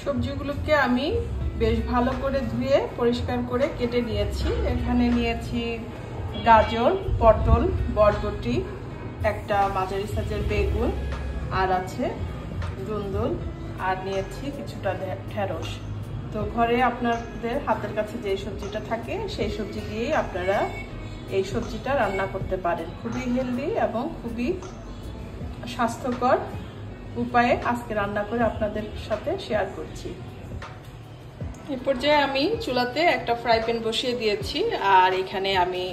সবজিগুলোকে আমি বেশ ভালো করে ধুয়ে পরিষ্কার করে কেটে নিয়েছি। এখানে নিয়েছি গাজর, পটল, বরবটি, একটা মাঝারি সাইজের বেগুন, আর আছে দুন্দুল, আর নিয়েছি কিছুটা ঢেঁড়স। তো ঘরে আপনাদের হাতের কাছে যে সবজিটা থাকে সেই সবজি দিয়েই আপনারা এই সবজিটা রান্না করতে পারেন। খুবই হেলদি এবং খুবই স্বাস্থ্যকর উপায়ে আজকে রান্না করে আপনাদের সাথে শেয়ার করছি। এই পর্যায়ে আমি চুলাতে একটা ফ্রাই প্যান বসিয়ে দিয়েছি, আর এখানে আমি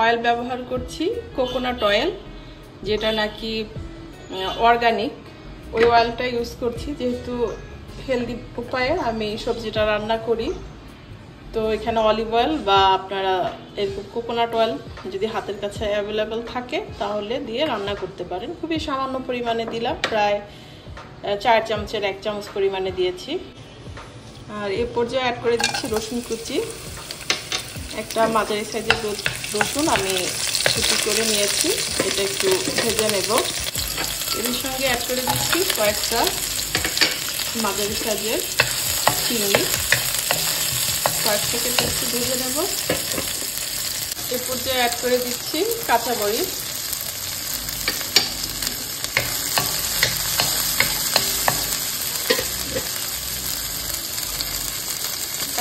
অয়েল ব্যবহার করছি, কোকোনাট অয়েল, যেটা নাকি অর্গানিক। ওই অয়েলটা ইউজ করছি যেহেতু হেলদি উপায়ে আমি সবজিটা রান্না করি। তো এখানে অলিভ অয়েল বা আপনারা এরকম কোকোনাট অয়েল যদি হাতের কাছে অ্যাভেলেবেল থাকে তাহলে দিয়ে রান্না করতে পারেন। খুবই সামান্য পরিমাণে দিলাম, প্রায় 4 চামচের 1 চামচ পরিমাণে দিয়েছি। আর এ পর্যায়ে অ্যাড করে দিচ্ছি রসুন কুচি। একটা মাঝারি সাইজের রসুন আমি কুচি করে নিয়েছি, এটা একটু ভেজে নেব। এর সঙ্গে অ্যাড করে দিচ্ছি কয়েকটা মাঝারি সাইজের চিংড়ি, কয়েক সেকেন্ড একটু ভেজে নেব। এ পর্যায়ে অ্যাড করে দিচ্ছি কাঁচামরিচ,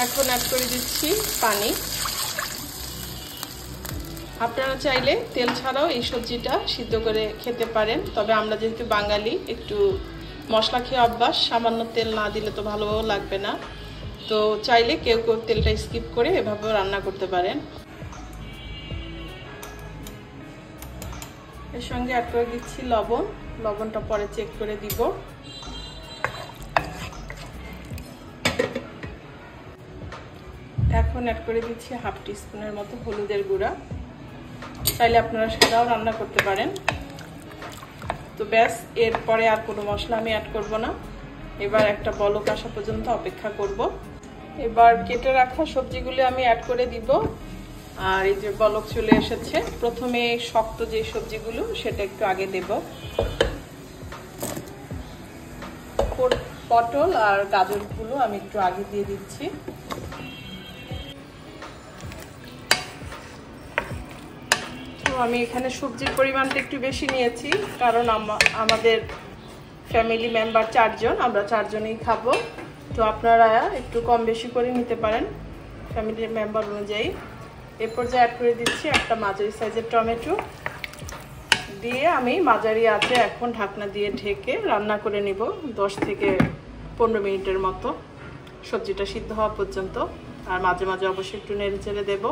এখন অ্যাড করে দিচ্ছি পানি। আপনারা চাইলে তেল ছাড়াও এই সবজিটা সিদ্ধ করে খেতে পারেন, তবে আমরা যেহেতু বাঙালি একটু মশলা খেয়ে অভ্যাস, সামান্য তেল না দিলে তো ভালো লাগবে না। তো চাইলে কেউ কেউ তেলটা স্কিপ করে এভাবেও রান্না করতে পারেন। এর সঙ্গে অ্যাড করে দিচ্ছি লবণ, লবণটা পরে চেক করে দিব। এখন অ্যাড করে দিচ্ছি হাফ টিস্পুনের মতো হলুদের গুঁড়া, চাইলে আপনারা সাদাও রান্না করতে পারেন। তো ব্যাস, এরপরে আর কোনো মশলা আমি অ্যাড করব না। এবার একটা বলক আসা পর্যন্ত অপেক্ষা করব। এবার কেটে রাখা সবজিগুলো আমি অ্যাড করে দিব। আর এই যে বলক চলে এসেছে, প্রথমে শক্ত যে সবজিগুলো সেটা একটু আগে দেব। পটল আর গাজরগুলো আমি একটু আগে দিয়ে দিচ্ছি। আমি এখানে সবজির পরিমাণটা একটু বেশি নিয়েছি, কারণ আমাদের ফ্যামিলি মেম্বার 4 জন, আমরা 4 জনেই খাবো। তো আপনারা একটু কম বেশি করে নিতে পারেন ফ্যামিলি মেম্বার অনুযায়ী। এর পর্যায়ে অ্যাড করে দিচ্ছি একটা মাঝারি সাইজের টমেটো, দিয়ে আমি মাঝারি আঁচে এখন ঢাকনা দিয়ে ঢেকে রান্না করে নিব 10 থেকে 15 মিনিটের মতো, সবজিটা সিদ্ধ হওয়া পর্যন্ত। আর মাঝে মাঝে অবশ্যই একটু নেড়ে চেড়ে দেবো।